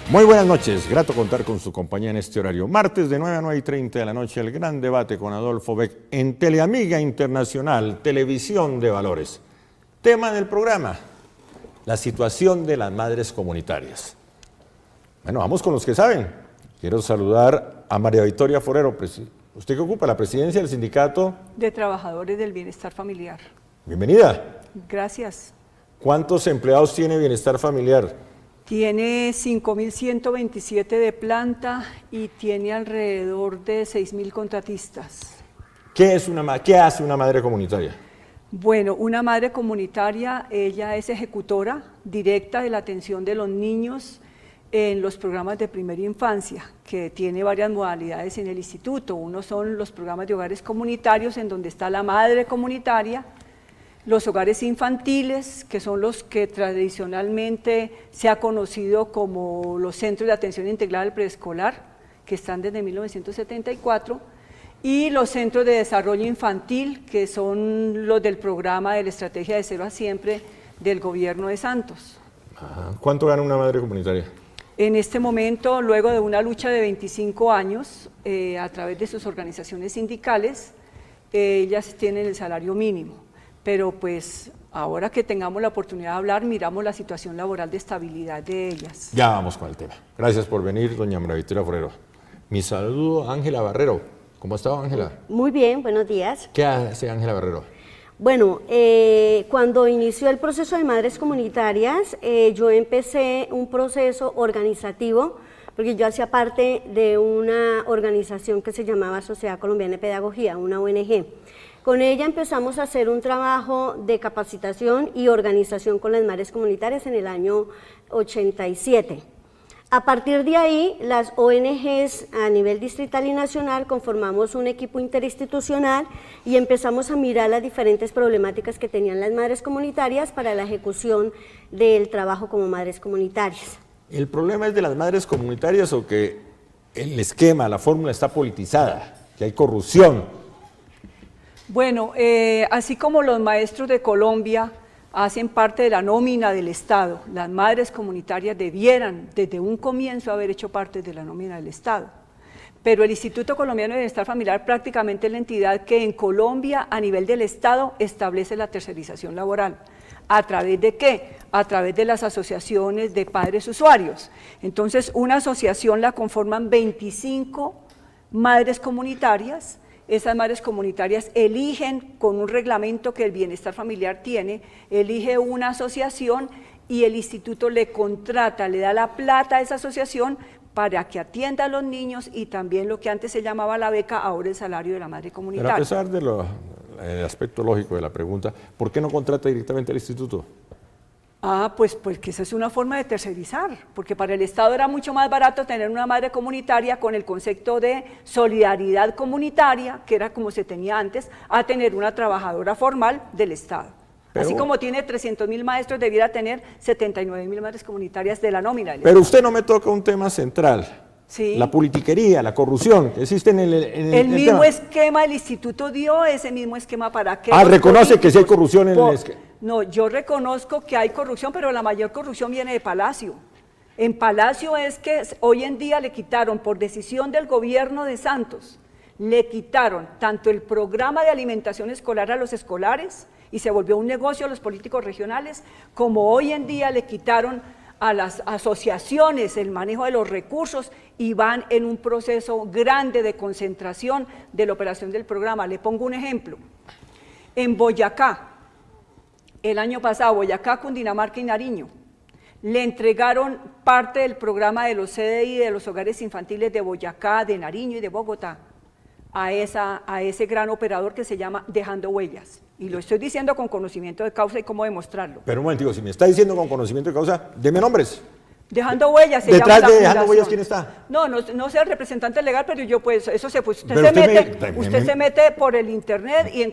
Muy buenas noches, grato contar con su compañía en este horario. Martes de 9 a 9:30 de la noche, el gran debate con Adolfo Beck en Teleamiga Internacional, Televisión de Valores. Tema del programa, la situación de las madres comunitarias. Bueno, vamos con los que saben. Quiero saludar a María Victoria Forero, usted que ocupa la presidencia del Sindicato de Trabajadores del Bienestar Familiar. Bienvenida. Gracias. ¿Cuántos empleados tiene Bienestar Familiar? Tiene 5.127 de planta y tiene alrededor de 6.000 contratistas. ¿Qué hace una madre comunitaria? Bueno, una madre comunitaria, ella es ejecutora directa de la atención de los niños en los programas de primera infancia, que tiene varias modalidades en el instituto. Uno son los programas de hogares comunitarios, en donde está la madre comunitaria, los hogares infantiles, que son los que tradicionalmente se ha conocido como los centros de atención integral preescolar, que están desde 1974, y los centros de desarrollo infantil, que son los del programa de la Estrategia de Cero a Siempre del gobierno de Santos. ¿Cuánto gana una madre comunitaria? En este momento, luego de una lucha de 25 años, a través de sus organizaciones sindicales, ellas tienen el salario mínimo. Pero pues ahora que tengamos la oportunidad de hablar, miramos la situación laboral de estabilidad de ellas. Ya vamos con el tema. Gracias por venir, doña María Victoria Forero. Mi saludo a Ángela Barrero. ¿Cómo ha estado, Ángela? Muy bien, buenos días. ¿Qué hace Ángela Barrero? Bueno, cuando inició el proceso de madres comunitarias, yo empecé un proceso organizativo, porque yo hacía parte de una organización que se llamaba Sociedad Colombiana de Pedagogía, una ONG. Con ella empezamos a hacer un trabajo de capacitación y organización con las madres comunitarias en el año 87. A partir de ahí, las ONGs a nivel distrital y nacional conformamos un equipo interinstitucional y empezamos a mirar las diferentes problemáticas que tenían las madres comunitarias para la ejecución del trabajo como madres comunitarias. ¿El problema es de las madres comunitarias o que el esquema, la fórmula está politizada, que hay corrupción? Bueno, así como los maestros de Colombia hacen parte de la nómina del Estado, las madres comunitarias debieran desde un comienzo haber hecho parte de la nómina del Estado. Pero el Instituto Colombiano de Bienestar Familiar prácticamente es la entidad que en Colombia a nivel del Estado establece la tercerización laboral. ¿A través de qué? A través de las asociaciones de padres usuarios. Entonces, una asociación la conforman 25 madres comunitarias. Esas madres comunitarias eligen, con un reglamento que el Bienestar Familiar tiene, elige una asociación y el instituto le contrata, le da la plata a esa asociación para que atienda a los niños y también lo que antes se llamaba la beca, ahora el salario de la madre comunitaria. Pero a pesar del aspecto lógico de la pregunta, ¿por qué no contrata directamente al instituto? Pues que esa es una forma de tercerizar, porque para el Estado era mucho más barato tener una madre comunitaria con el concepto de solidaridad comunitaria, que era como se tenía antes, a tener una trabajadora formal del Estado. Así como tiene 300.000 maestros, debiera tener 79.000 madres comunitarias de la nómina del Estado. Pero usted no me toca un tema central. Sí. La politiquería, la corrupción que existe en el mismo tema. Esquema, el instituto dio ese mismo esquema para que... reconoce que sí hay corrupción en el esquema. No, yo reconozco que hay corrupción, pero la mayor corrupción viene de Palacio. En Palacio es que hoy en día le quitaron, por decisión del gobierno de Santos, le quitaron tanto el programa de alimentación escolar a los escolares y se volvió un negocio a los políticos regionales, como hoy en día le quitaron a las asociaciones el manejo de los recursos y van en un proceso grande de concentración de la operación del programa. Le pongo un ejemplo. En Boyacá, el año pasado, Boyacá, Cundinamarca y Nariño, le entregaron parte del programa de los CDI, de los hogares infantiles de Boyacá, de Nariño y de Bogotá, a ese gran operador que se llama Dejando Huellas. Y lo estoy diciendo con conocimiento de causa y cómo demostrarlo. Pero un momentico, si me está diciendo con conocimiento de causa, deme nombres. Dejando Huellas se ¿Detrás llama de Dejando Huellas quién está? No sé el representante legal, pero yo pues, usted se mete por el internet y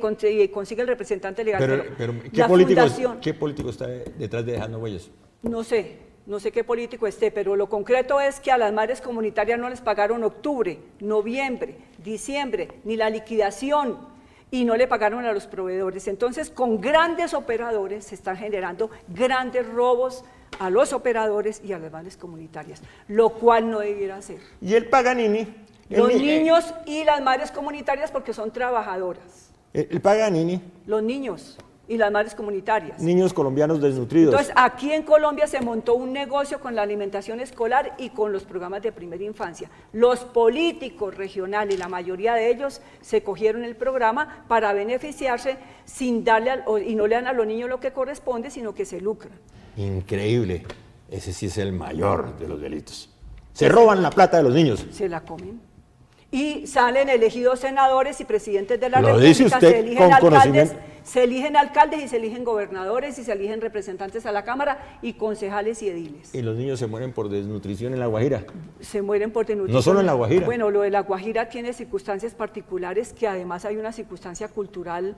consigue el representante legal. Pero ¿qué político está detrás de Dejando Huellas? No sé qué político esté, pero lo concreto es que a las madres comunitarias no les pagaron octubre, noviembre, diciembre, ni la liquidación, y no le pagaron a los proveedores. Entonces, con grandes operadores se están generando grandes robos a los operadores y a las madres comunitarias, lo cual no debiera ser. Y el Paganini. Los niños y las madres comunitarias porque son trabajadoras. El Paganini. Los niños y las madres comunitarias. Niños colombianos desnutridos. Entonces, aquí en Colombia se montó un negocio con la alimentación escolar y con los programas de primera infancia. Los políticos regionales, la mayoría de ellos, se cogieron el programa para beneficiarse sin darle y no le dan a los niños lo que corresponde, sino que se lucran. Increíble. Ese sí es el mayor de los delitos. Se roban la plata de los niños. Se la comen. Y salen elegidos senadores y presidentes de la Lo República, dice usted se eligen con alcaldes, conocimiento. se eligen alcaldes y se eligen gobernadores y se eligen representantes a la Cámara y concejales y ediles. Y los niños se mueren por desnutrición en La Guajira. Se mueren por desnutrición. No solo en La Guajira. Bueno, lo de La Guajira tiene circunstancias particulares que además hay una circunstancia cultural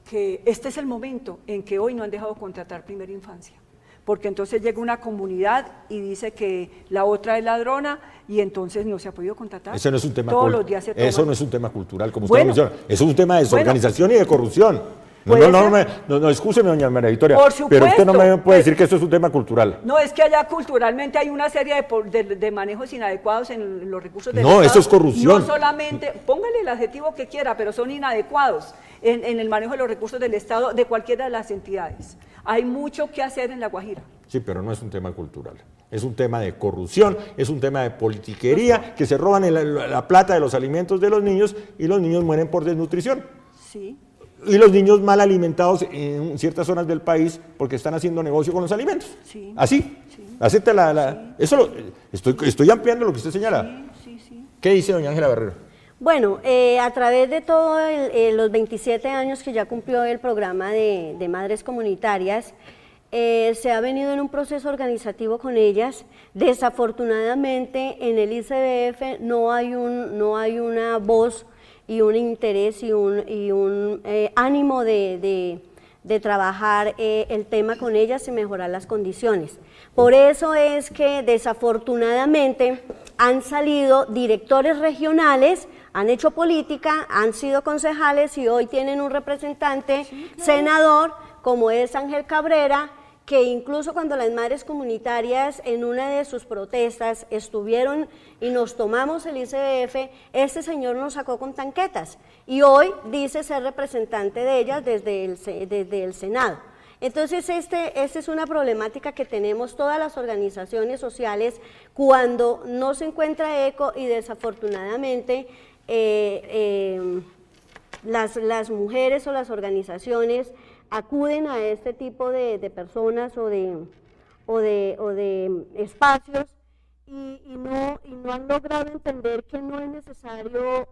que este es el momento en que hoy no han dejado contratar primera infancia. Porque entonces llega una comunidad y dice que la otra es ladrona y entonces no se ha podido contratar. Eso no es un tema Todos los días se toma. Eso no es un tema cultural, como Bueno, usted lo menciona. Eso es un tema de desorganización y de corrupción. No, excúseme, doña María Victoria, Por supuesto, pero usted no me puede decir que eso es un tema cultural. No, es que allá culturalmente hay una serie de manejos inadecuados en los recursos del No, Estado. eso es corrupción. No solamente, póngale el adjetivo que quiera, pero son inadecuados en el manejo de los recursos del Estado de cualquiera de las entidades. Hay mucho que hacer en La Guajira. Sí, pero no es un tema cultural. Es un tema de corrupción, es un tema de politiquería, que se roban la plata de los alimentos de los niños y los niños mueren por desnutrición. Sí. Y los niños mal alimentados en ciertas zonas del país porque están haciendo negocio con los alimentos. Sí. ¿Así? Sí. ¿Acepta Eso estoy ampliando lo que usted señala. Sí. ¿Qué dice doña Ángela Barrero? Bueno, a través de todos los 27 años que ya cumplió el programa de Madres Comunitarias, se ha venido en un proceso organizativo con ellas. Desafortunadamente en el ICBF no hay una voz y un interés y un ánimo de trabajar el tema con ellas y mejorar las condiciones. Por eso es que desafortunadamente han salido directores regionales, han hecho política, han sido concejales y hoy tienen un representante, senador, como es Ángel Cabrera, que incluso cuando las madres comunitarias en una de sus protestas estuvieron y nos tomamos el ICBF, este señor nos sacó con tanquetas y hoy dice ser representante de ellas desde el Senado. Entonces, esta es una problemática que tenemos todas las organizaciones sociales cuando no se encuentra eco y desafortunadamente las mujeres o las organizaciones acuden a este tipo de personas o de espacios y no han logrado entender que no es necesario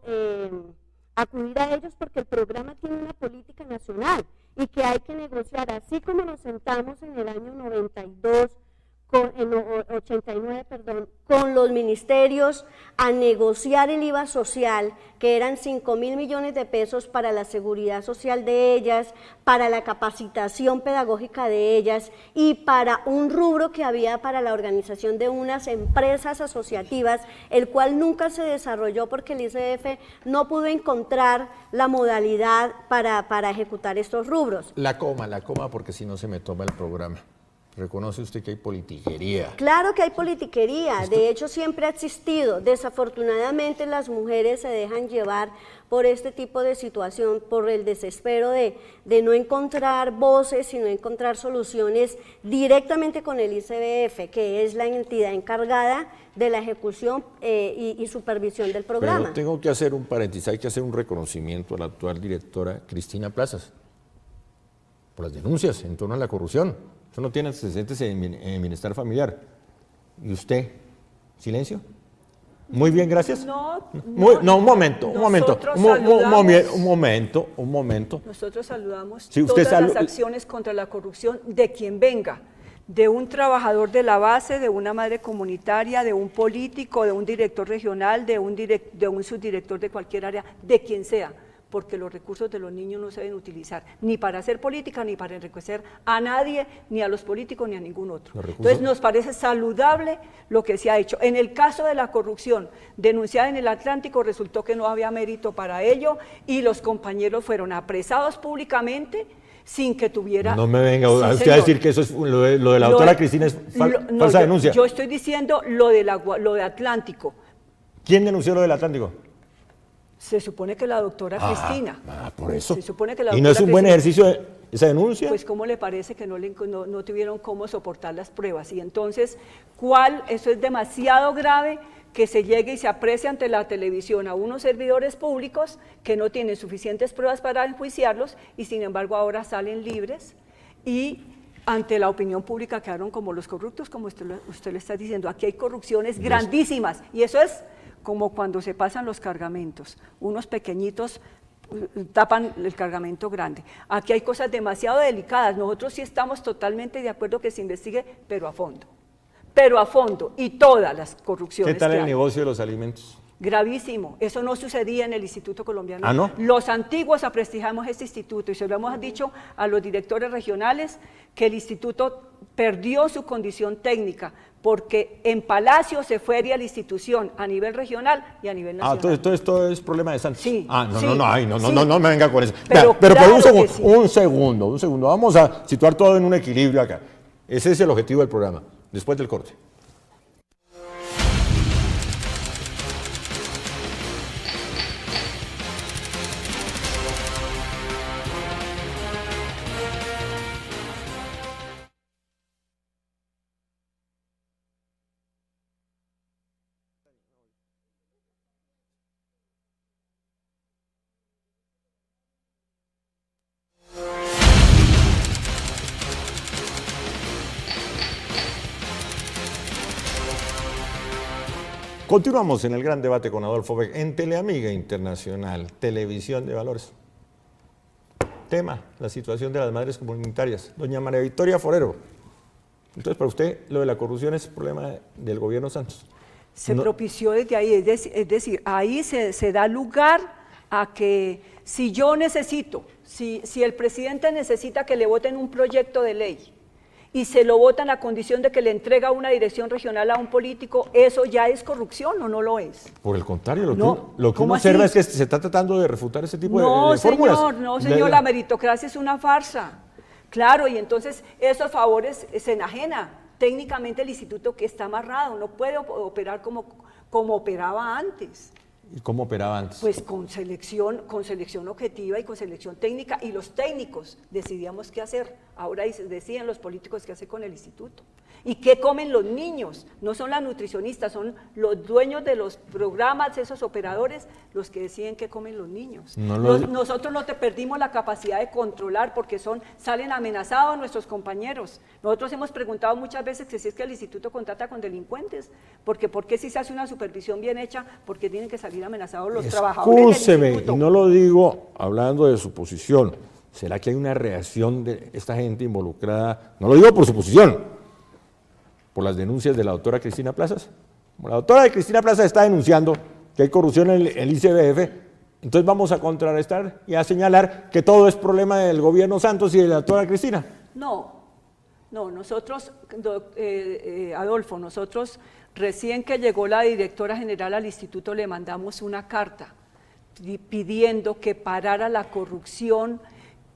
acudir a ellos porque el programa tiene una política nacional y que hay que negociar, así como nos sentamos en el año 89, con los ministerios a negociar el IVA social, que eran 5.000 millones de pesos para la seguridad social de ellas, para la capacitación pedagógica de ellas y para un rubro que había para la organización de unas empresas asociativas, el cual nunca se desarrolló porque el ICF no pudo encontrar la modalidad para ejecutar estos rubros. La coma, porque si no se me toma el programa. ¿Reconoce usted que hay politiquería? Claro que hay politiquería, de hecho siempre ha existido. Desafortunadamente las mujeres se dejan llevar por este tipo de situación, por el desespero de no encontrar voces y no encontrar soluciones directamente con el ICBF, que es la entidad encargada de la ejecución y supervisión del programa. Pero tengo que hacer un paréntesis, hay que hacer un reconocimiento a la actual directora Cristina Plazas por las denuncias en torno a la corrupción. Eso no tiene antecedentes en bienestar familiar. ¿Y usted? ¿Silencio? Muy bien, gracias. Un momento. Nosotros saludamos sí, usted todas las acciones contra la corrupción de quien venga, de un trabajador de la base, de una madre comunitaria, de un político, de un director regional, de un subdirector de cualquier área, de quien sea, porque los recursos de los niños no se deben utilizar ni para hacer política, ni para enriquecer a nadie, ni a los políticos, ni a ningún otro. Entonces nos parece saludable lo que se ha hecho. En el caso de la corrupción denunciada en el Atlántico, resultó que no había mérito para ello y los compañeros fueron apresados públicamente, sin que tuviera... No me venga Sí, usted a señor. decir que eso es lo de la doctora Cristina es No, falsa denuncia. Yo estoy diciendo lo de Atlántico. ¿Quién denunció lo del Atlántico? Se supone que la doctora Cristina. Por eso. Se supone que la ¿Y no es doctora un buen Cristina- ejercicio esa denuncia? Pues cómo le parece que no tuvieron cómo soportar las pruebas. Y entonces, eso es demasiado grave que se llegue y se aprecie ante la televisión a unos servidores públicos que no tienen suficientes pruebas para enjuiciarlos y sin embargo ahora salen libres y ante la opinión pública quedaron como los corruptos, como usted le está diciendo. Aquí hay corrupciones grandísimas y eso es como cuando se pasan los cargamentos, unos pequeñitos tapan el cargamento grande. Aquí hay cosas demasiado delicadas, nosotros sí estamos totalmente de acuerdo que se investigue, pero a fondo, y todas las corrupciones ¿Qué tal que el hay. negocio de los alimentos? Gravísimo, eso no sucedía en el Instituto Colombiano. ¿Ah, no? Los antiguos aprestigiamos este instituto y se lo hemos dicho a los directores regionales que el instituto perdió su condición técnica porque en Palacio se fue a la institución a nivel regional y a nivel nacional. Entonces todo esto es problema de Santos. Sí, No, sí, no, sí. no me venga con eso. Pero Pero por claro que un sí. segundo. Vamos a situar todo en un equilibrio acá. Ese es el objetivo del programa, después del corte. Continuamos en el gran debate con Adolfo Beck en Teleamiga Internacional, Televisión de Valores. Tema, la situación de las madres comunitarias. Doña María Victoria Forero. Entonces, para usted, lo de la corrupción es problema del gobierno Santos. Se propició desde ahí, es decir, ahí se da lugar a que si yo necesito, si el presidente necesita que le voten un proyecto de ley y se lo votan a condición de que le entrega una dirección regional a un político, ¿eso ya es corrupción o no lo es? Por el contrario, lo que uno ¿cómo observa así? es que se está tratando de refutar ese tipo No, de fórmulas. no, señor, la meritocracia es una farsa. Claro, y entonces esos favores se enajena. Técnicamente el instituto que está amarrado, no puede operar como operaba antes. ¿Y cómo operaba antes? Pues con selección objetiva y con selección técnica, y los técnicos decidíamos qué hacer. Ahora deciden los políticos qué hacer con el instituto. ¿Y qué comen los niños? No son las nutricionistas, son los dueños de los programas, esos operadores, los que deciden qué comen los niños. Nosotros no te perdimos la capacidad de controlar porque salen amenazados nuestros compañeros. Nosotros hemos preguntado muchas veces que si es que el instituto contrata con delincuentes, porque ¿por qué si se hace una supervisión bien hecha? Porque tienen que salir amenazados los trabajadores del Escúcheme, instituto. y no lo digo hablando de su posición. ¿Será que hay una reacción de esta gente involucrada? No lo digo por su posición, por las denuncias de la doctora Cristina Plazas. Como la doctora Cristina Plazas está denunciando que hay corrupción en el ICBF, entonces vamos a contrarrestar y a señalar que todo es problema del gobierno Santos y de la doctora Cristina. No, nosotros, Adolfo, nosotros recién que llegó la directora general al instituto le mandamos una carta pidiendo que parara la corrupción,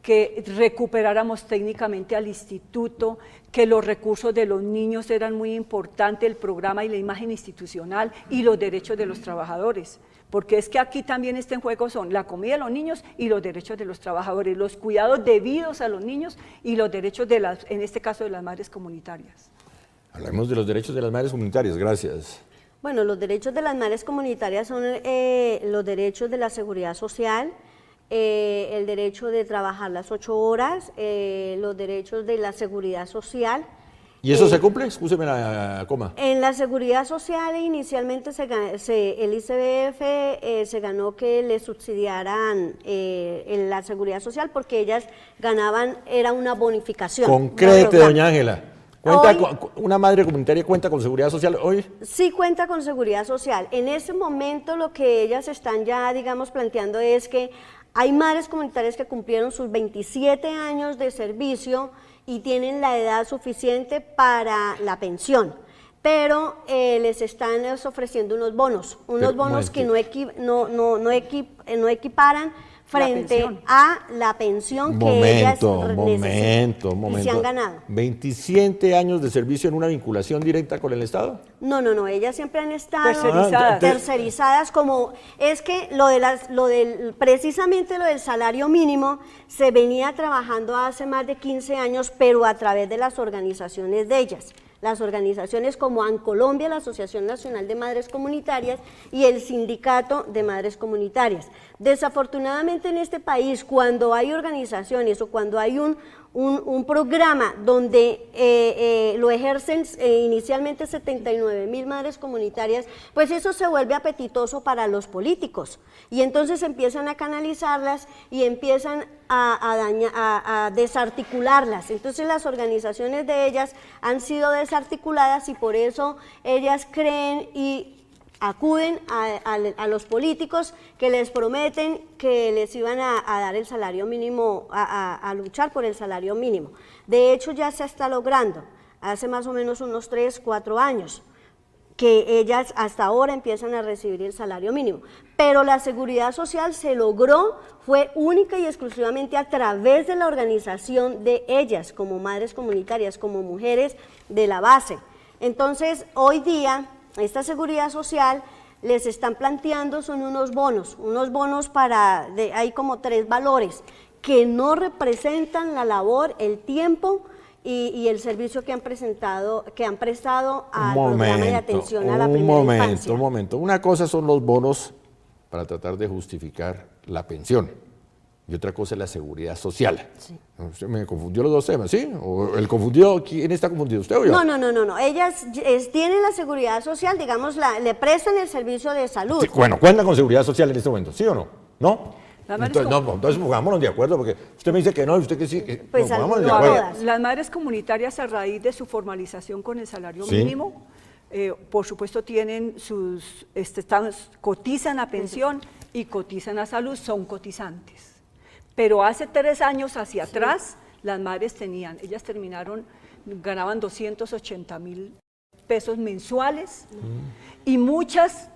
que recuperáramos técnicamente al instituto, que los recursos de los niños eran muy importantes, el programa y la imagen institucional y los derechos de los trabajadores. Porque es que aquí también está en juego son la comida de los niños y los derechos de los trabajadores, los cuidados debidos a los niños y los derechos en este caso de las madres comunitarias. Hablemos de los derechos de las madres comunitarias, gracias. Bueno, los derechos de las madres comunitarias son los derechos de la seguridad social, el derecho de trabajar las 8 horas, los derechos de la seguridad social. ¿Y eso se cumple? Escúcheme la coma. En la seguridad social inicialmente el ICBF se ganó que le subsidiaran en la seguridad social porque ellas ganaban, era una bonificación. Concrete, doña Ángela. ¿Una madre comunitaria cuenta con seguridad social hoy? Sí cuenta con seguridad social. En ese momento lo que ellas están ya, digamos, planteando es que hay madres comunitarias que cumplieron sus 27 años de servicio y tienen la edad suficiente para la pensión, pero les están ofreciendo unos bonos que no equiparan frente pensión. a la pensión que ellas necesitan y se han ganado. 27 años de servicio en una vinculación directa con el Estado. No, ellas siempre han estado Tercerizadas. tercerizadas, como es que precisamente lo del salario mínimo se venía trabajando hace más de 15 años, pero a través de las organizaciones de ellas. Las organizaciones como ANColombia, la Asociación Nacional de Madres Comunitarias, y el Sindicato de Madres Comunitarias. Desafortunadamente en este país, cuando hay organizaciones o cuando hay un programa donde lo ejercen inicialmente 79.000 madres comunitarias, pues eso se vuelve apetitoso para los políticos y entonces empiezan a canalizarlas y empiezan a desarticularlas. Entonces las organizaciones de ellas han sido desarticuladas y por eso ellas creen y acuden a los políticos que les prometen que les iban a dar el salario mínimo, a luchar por el salario mínimo. De hecho, ya se está logrando, hace más o menos unos 3, 4 años, que ellas hasta ahora empiezan a recibir el salario mínimo. Pero la seguridad social se logró, fue única y exclusivamente a través de la organización de ellas, como madres comunitarias, como mujeres de la base. Entonces, hoy día, esta seguridad social les están planteando son unos bonos hay como 3 valores que no representan la labor, el tiempo y el servicio que han prestado al programa de atención a la primera infancia. Un momento. Una cosa son los bonos para tratar de justificar la pensión y otra cosa es la seguridad social. Sí. Usted me confundió los dos temas, ¿sí? ¿O el confundido, quién está confundido, usted o yo? No. Ellas tienen la seguridad social, digamos, le prestan el servicio de salud. Sí, bueno, ¿cuentan con seguridad social en este momento? ¿Sí o no? ¿No? Entonces, entonces pongámonos de acuerdo, porque usted me dice que no y usted que sí. Pues pongámonos de no, acuerdo. todas. Las madres comunitarias, a raíz de su formalización con el salario Sí. mínimo, por supuesto tienen cotizan a pensión y cotizan a salud, son cotizantes. Pero hace 3 años hacia atrás, las madres ellas ganaban 280.000 pesos mensuales y muchas,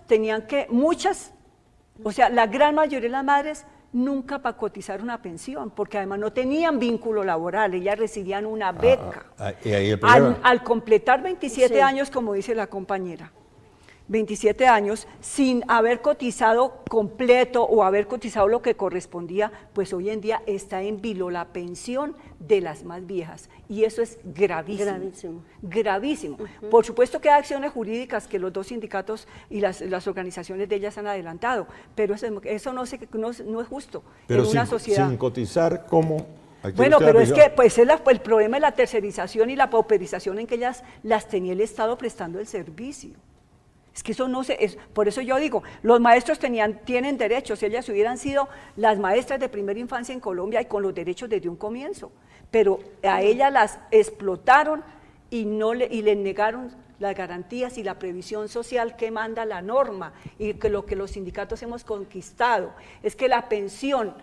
o sea, la gran mayoría de las madres nunca para cotizar una pensión, porque además no tenían vínculo laboral, ellas recibían una beca. Y ahí el problema. Al completar 27 Sí. años, como dice la compañera, 27 años sin haber cotizado completo o haber cotizado lo que correspondía, pues hoy en día está en vilo la pensión de las más viejas y eso es gravísimo. Gravísimo. Por supuesto que hay acciones jurídicas que los 2 sindicatos y las organizaciones de ellas han adelantado, pero eso no es justo Pero en una sociedad. sin cotizar, ¿cómo? Bueno, pero es que pues el problema es la tercerización y la pauperización en que ellas las tenía el Estado prestando el servicio. Es que eso por eso yo digo, los maestros tienen derechos, ellas hubieran sido las maestras de primera infancia en Colombia y con los derechos desde un comienzo, pero a ellas las explotaron y les negaron las garantías y la previsión social que manda la norma y que lo que los sindicatos hemos conquistado es que la pensión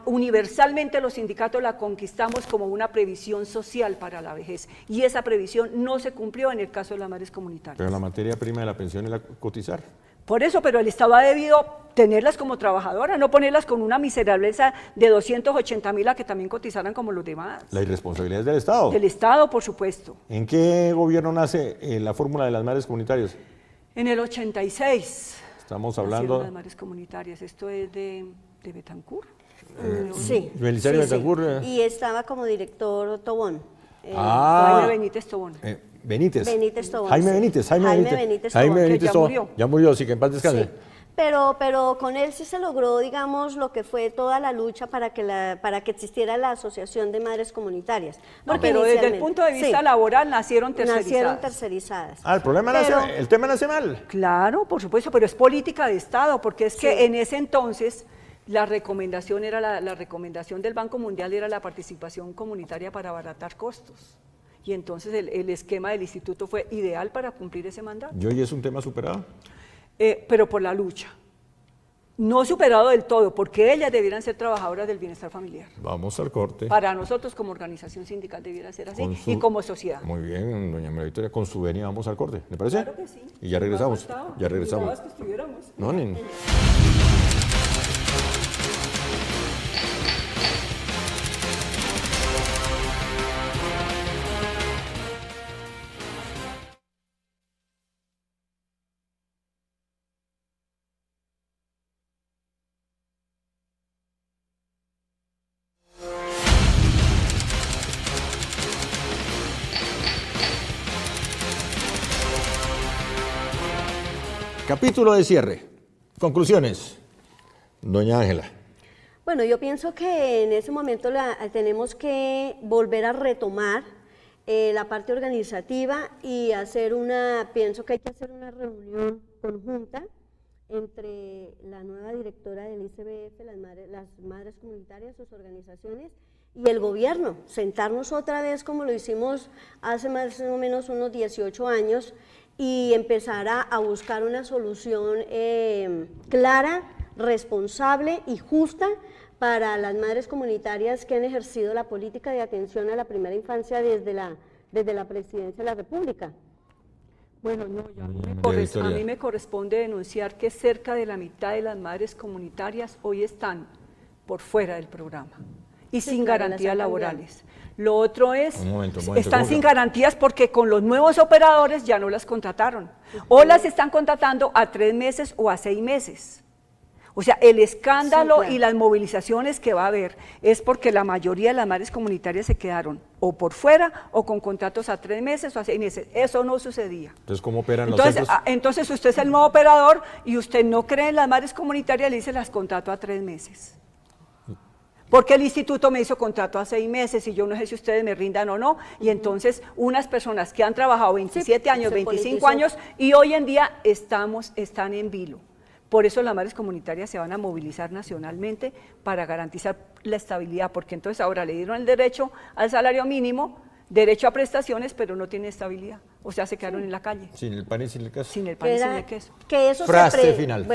universalmente los sindicatos la conquistamos como una previsión social para la vejez y esa previsión no se cumplió en el caso de las madres comunitarias. Pero la materia prima de la pensión es la cotizar. Por eso, pero el Estado ha debido tenerlas como trabajadoras, no ponerlas con una miserableza de 280.000 a que también cotizaran como los demás. La irresponsabilidad es del Estado. Del Estado, por supuesto. ¿En qué gobierno nace la fórmula de las madres comunitarias? En el 86. Estamos nacieron hablando. las madres comunitarias, esto es de Betancur. Sí. Belisario Betancur. Y estaba como director Tobón. Jaime Benítez Tobón. Benítez. Tobón. Jaime sí. Benítez. Tobón. Que ya Tobón. murió. Ya murió, sí, que en paz descanse. Sí. Pero con él sí se logró, digamos, lo que fue toda la lucha para que existiera la Asociación de Madres Comunitarias. No, pero desde el punto de vista laboral nacieron tercerizadas. El problema el tema nacional. Claro, por supuesto, pero es política de Estado, porque es que en ese entonces la recomendación la recomendación del Banco Mundial era la participación comunitaria para abaratar costos. Y entonces el esquema del instituto fue ideal para cumplir ese mandato. ¿Y hoy es un tema superado? Pero por la lucha. No superado del todo, porque ellas debieran ser trabajadoras del bienestar familiar. Vamos al corte. Para nosotros como organización sindical debiera ser así y como sociedad. Muy bien, doña María Victoria, con su venia vamos al corte, ¿le parece? Claro que sí. Y ya regresamos. No, Ya regresamos. que estuviéramos. No, ni. Capítulo de cierre. Conclusiones. Doña Ángela. Bueno, yo pienso que en ese momento tenemos que volver a retomar la parte organizativa y pienso que hay que hacer una reunión conjunta entre la nueva directora del ICBF, las madres comunitarias, sus organizaciones y el gobierno, sentarnos otra vez como lo hicimos hace más o menos unos 18 años y empezar a buscar una solución clara, responsable y justa para las madres comunitarias que han ejercido la política de atención a la primera infancia desde la Presidencia de la República. Bueno, no, a mí me corresponde denunciar que cerca de la mitad de las madres comunitarias hoy están por fuera del programa y sí, sin garantías laborales. Lo otro es, están sin garantías porque con los nuevos operadores ya no las contrataron, o las están contratando a 3 meses o a 6 meses. O sea, el escándalo sí, claro, y las movilizaciones que va a haber es porque la mayoría de las madres comunitarias se quedaron o por fuera o con contratos a 3 meses o a 6 meses. Eso no sucedía. Entonces, ¿cómo operan los centros? Entonces, usted es el nuevo operador y usted no cree en las madres comunitarias, le dice las contrato a 3 meses. Porque el instituto me hizo contrato a 6 meses y yo no sé si ustedes me rindan o no. Y entonces, unas personas que han trabajado 27 años, 25 años y hoy en día están en vilo. Por eso las madres comunitarias se van a movilizar nacionalmente para garantizar la estabilidad, porque entonces ahora le dieron el derecho al salario mínimo, derecho a prestaciones, pero no tiene estabilidad. O sea, se quedaron en la calle. Sin el pan y sin el queso. Sin el pan y sin el queso. Frase final.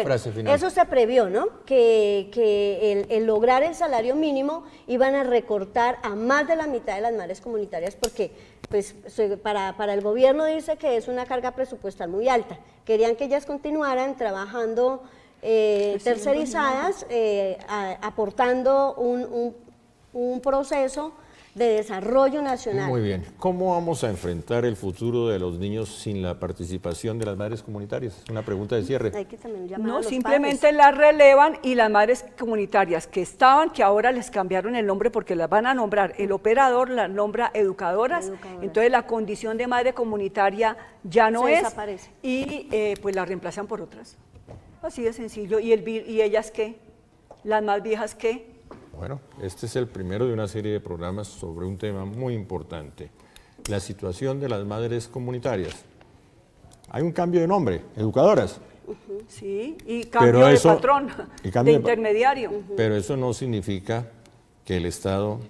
Eso se previó, ¿no? Que el lograr el salario mínimo iban a recortar a más de la mitad de las madres comunitarias porque pues, para el gobierno dice que es una carga presupuestal muy alta. Querían que ellas continuaran trabajando tercerizadas, aportando un proceso de desarrollo nacional. Muy bien. ¿Cómo vamos a enfrentar el futuro de los niños sin la participación de las madres comunitarias? Una pregunta de cierre. Hay que también llamar a No, los simplemente padres. las relevan y las madres comunitarias que estaban, que ahora les cambiaron el nombre porque las van a nombrar, el operador las nombra educadoras, entonces la condición de madre comunitaria ya no es desaparece. Y pues la reemplazan por otras. Así de sencillo. ¿Y ellas qué? ¿Las más viejas qué? Bueno, este es el primero de una serie de programas sobre un tema muy importante, la situación de las madres comunitarias. Hay un cambio de nombre, educadoras. Sí, y cambio de patrón, de intermediario. Pero eso no significa que el Estado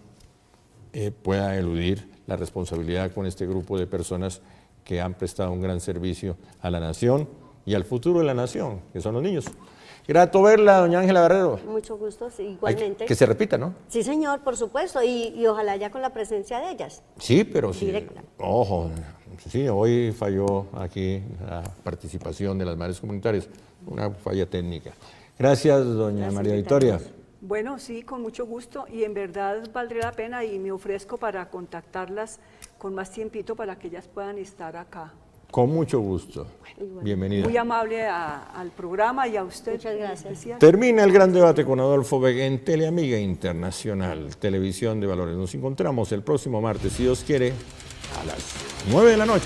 pueda eludir la responsabilidad con este grupo de personas que han prestado un gran servicio a la nación y al futuro de la nación, que son los niños. Grato verla, doña Ángela Barrero. Mucho gusto, sí, igualmente. Que se repita, ¿no? Sí, señor, por supuesto, y ojalá ya con la presencia de ellas. Sí, pero sí. Directa. Ojo, sí, hoy falló aquí la participación de las madres comunitarias, una falla técnica. Gracias, doña María Victoria. Bueno, sí, con mucho gusto y en verdad valdría la pena y me ofrezco para contactarlas con más tiempito para que ellas puedan estar acá. Con mucho gusto. Bienvenida. Muy amable al programa y a usted. Muchas gracias. Termina el gran debate con Adolfo Vega en Teleamiga Internacional, Televisión de Valores. Nos encontramos el próximo martes, si Dios quiere, a las 9 de la noche.